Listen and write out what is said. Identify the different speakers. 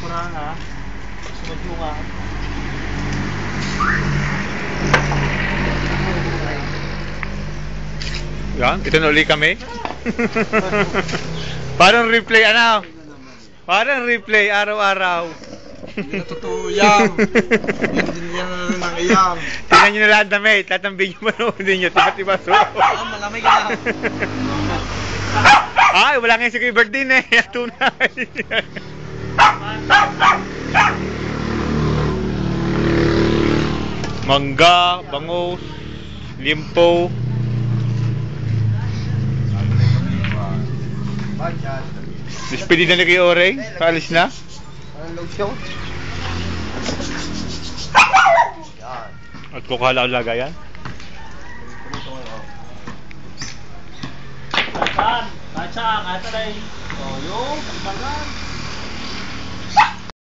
Speaker 1: Kuranga. Sunod mo nga.
Speaker 2: Yan, ito na uli kami. Parang replay, ano? Parang replay, araw-araw.
Speaker 1: Hindi na totoo yan. Hindi yan nang iyam.
Speaker 2: Tingnan nyo na lahat na mate. Lahat ng video manoodin nyo. Tiba-tiba so.
Speaker 1: Malamig ka.
Speaker 2: Ay, wala ngayon si Kuya Bert din eh. Tunay. Mangga, bangus, limpo. Despedida na kay Oreng. Paalis na.
Speaker 1: Anong lotion?
Speaker 2: At kukala ang lagayan.
Speaker 1: Saan? Saan? Ata na yung... Oh, yung... Pagbagan.